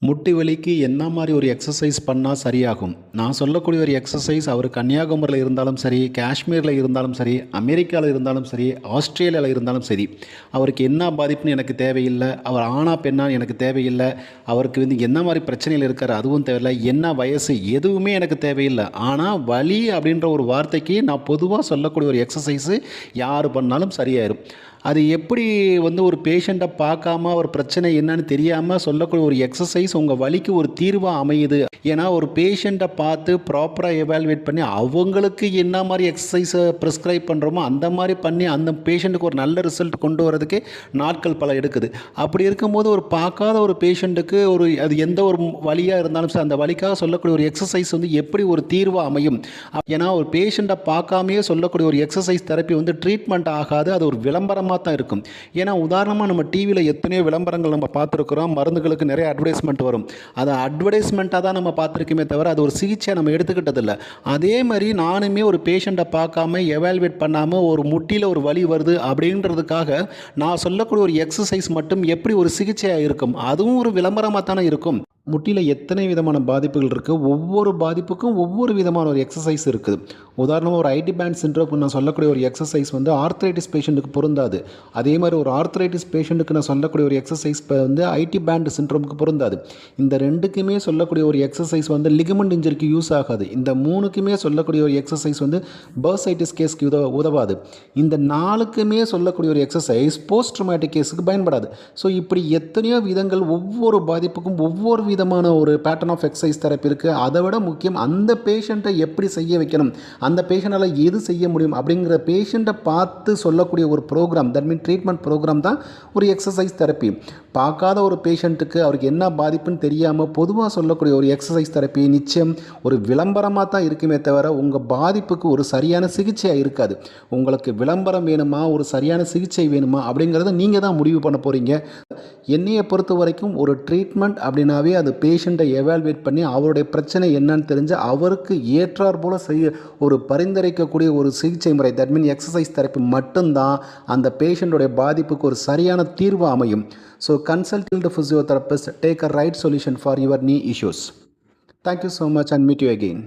முட்டி வலிக்கு என்ன மாதிரி ஒரு எக்ஸசைஸ் பண்ணால் சரியாகும்? நான் சொல்லக்கூடிய ஒரு எக்ஸசைஸ் அவர் கன்னியாகுமரியில் இருந்தாலும் சரி, காஷ்மீரில் இருந்தாலும் சரி, அமெரிக்காவில் இருந்தாலும் சரி, ஆஸ்திரேலியாவில் இருந்தாலும் சரி, அவருக்கு என்ன பாதிப்புன்னு எனக்கு தேவையில்லை. அவர் ஆணா பெண்ணா எனக்கு தேவையில்லை. அவருக்கு என்ன மாதிரி பிரச்சனையில் இருக்கார் அதுவும் தேவையில்லை. என்ன வயசு எதுவுமே எனக்கு தேவையில்லை. ஆனால் வலி அப்படின்ற ஒரு வார்த்தைக்கு நான் பொதுவாக சொல்லக்கூடிய ஒரு எக்ஸசைஸு யார் பண்ணாலும் சரியாயிரும். அது எப்படி ஒரு பேஷண்ட்டை பார்க்காம ஒரு பிரச்சனை என்னன்னு தெரியாமல் சொல்லக்கூடிய ஒரு எக்ஸசைஸ் உங்கள் வலிக்கு ஒரு தீர்வாக அமையுது. ஏன்னா ஒரு பேஷண்ட்டை பார்த்து ப்ராப்பராக எவாலுவேட் பண்ணி அவங்களுக்கு என்ன மாதிரி எக்ஸசைஸை ப்ரிஸ்கிரைப் பண்ணுறோமோ அந்த மாதிரி பண்ணி அந்த பேஷண்ட்டுக்கு ஒரு நல்ல ரிசல்ட் கொண்டு வரதுக்கே நாட்கள் பல எடுக்குது. அப்படி இருக்கும்போது ஒரு பார்க்காத ஒரு பேஷண்ட்டுக்கு அது எந்த ஒரு வலியாக இருந்தாலும் சரி அந்த வலிக்காக சொல்லக்கூடிய ஒரு எக்ஸசைஸ் எப்படி ஒரு தீர்வாக அமையும்? ஏன்னா ஒரு பேஷண்ட்டை பார்க்காமையே சொல்லக்கூடிய ஒரு எக்ஸசைஸ் தெரப்பி ட்ரீட்மெண்ட் ஆகாது. அது ஒரு விளம்பரமாக தான் இருக்கும். ஏன்னா உதாரணமாக நம்ம டிவியில் எத்தனையோ விளம்பரங்கள் நம்ம பார்த்துருக்குறோம். மருந்துகளுக்கு நிறைய அட்வர்டைஸ்மெண்ட் வரும். அதை அட்வர்டைஸ்மெண்ட்டாக தான் நம்ம பார்த்துருக்கோமே தவிர அது ஒரு சிகிச்சை நம்ம எடுத்துக்கிட்டதில்லை. அதே மாதிரி நானுமே ஒரு பேஷண்ட்டை பார்க்காம எவாலுவேட் பண்ணாமல் ஒரு முட்டியில் ஒரு வலி வருது அப்படின்றதுக்காக நான் சொல்லக்கூடிய ஒரு எக்ஸசைஸ் மட்டும் எப்படி ஒரு சிகிச்சையாக இருக்கும்? அதுவும் ஒரு விளம்பரமாக தானே இருக்கும். முட்டியில் எத்தனை விதமான பாதிப்புகள் இருக்குது. ஒவ்வொரு பாதிப்புக்கும் ஒவ்வொரு விதமான ஒரு எக்ஸசைஸ் இருக்குது. உதாரணமாக ஒரு ஐடி பேண்ட் சிண்ட்ரோம்க்கு நான் சொல்லக்கூடிய ஒரு எக்ஸசைஸ் ஆர்த்ரைட்டிஸ் பேஷண்ட்டுக்கு பொருந்தாது. அதே மாதிரி ஒரு ஆர்த்ரைட்டிஸ் பேஷண்ட்டுக்கு நான் சொல்லக்கூடிய ஒரு எக்ஸசைஸ் ஐடி பேண்ட் சிண்ட்ரோமுக்கு பொருந்தாது. இந்த ரெண்டுக்குமே சொல்லக்கூடிய ஒரு எக்ஸசைஸ் லிகமெண்ட் இன்ஜரிக்கு யூஸ் ஆகாது. இந்த மூணுக்குமே சொல்லக்கூடிய ஒரு எக்ஸசைஸ் பர்சைட்டிஸ் கேஸ்க்கு உதவாது. இந்த நாலுக்குமே சொல்லக்கூடிய ஒரு எக்ஸசைஸ் போஸ்ட் ட்ராமேட்டிக் கேஸுக்கு பயன்படாது. ஸோ இப்படி எத்தனையோ விதங்கள் ஒவ்வொரு பாதிப்புக்கும் ஒவ்வொரு விதமான ஒரு பேட்டர்ன் ஆஃப் எக்ஸசைஸ் தெரப்பி இருக்குது. அதை விட முக்கியம் அந்த பேஷண்ட்டை எப்படி செய்ய வைக்கணும், அந்த பேஷண்ட்டால் எது செய்ய முடியும் அப்படிங்கிற பேஷண்ட்டை பார்த்து சொல்லக்கூடிய ஒரு programme, that mean treatment programme தான் ஒரு எக்ஸசைஸ் தெரப்பி. பார்க்காத ஒரு பேஷண்ட்டுக்கு அவருக்கு என்ன பாதிப்புன்னு தெரியாமல் பொதுவாக சொல்லக்கூடிய ஒரு எக்ஸசைஸ் தெரப்பி நிச்சயம் ஒரு விளம்பரமாக தான் இருக்குமே தவிர உங்கள் பாதிப்புக்கு ஒரு சரியான சிகிச்சையாக இருக்காது. உங்களுக்கு விளம்பரம் வேணுமா, ஒரு சரியான சிகிச்சை வேணுமா அப்படிங்கிறத நீங்கள் தான் முடிவு பண்ண போகிறீங்க. என்னையை பொறுத்த வரைக்கும் ஒரு ட்ரீட்மெண்ட் அப்படின்னாவே அது பேஷண்ட்டை எவாலுவேட் பண்ணி அவருடைய பிரச்சனை என்னன்னு தெரிஞ்சு அவருக்கு ஏற்றார் போல் செய்ய ஒரு பரிந்துரைக்கக்கூடிய ஒரு சிகிச்சை முறை, தட் மீன் எக்ஸசைஸ் தெரப்பி மட்டும்தான் அந்த பேஷண்ட்டுடைய பாதிப்புக்கு ஒரு சரியான தீர்வு அமையும். So consult the physiotherapist, take a right solution for your knee issues. Thank you so much and meet you again.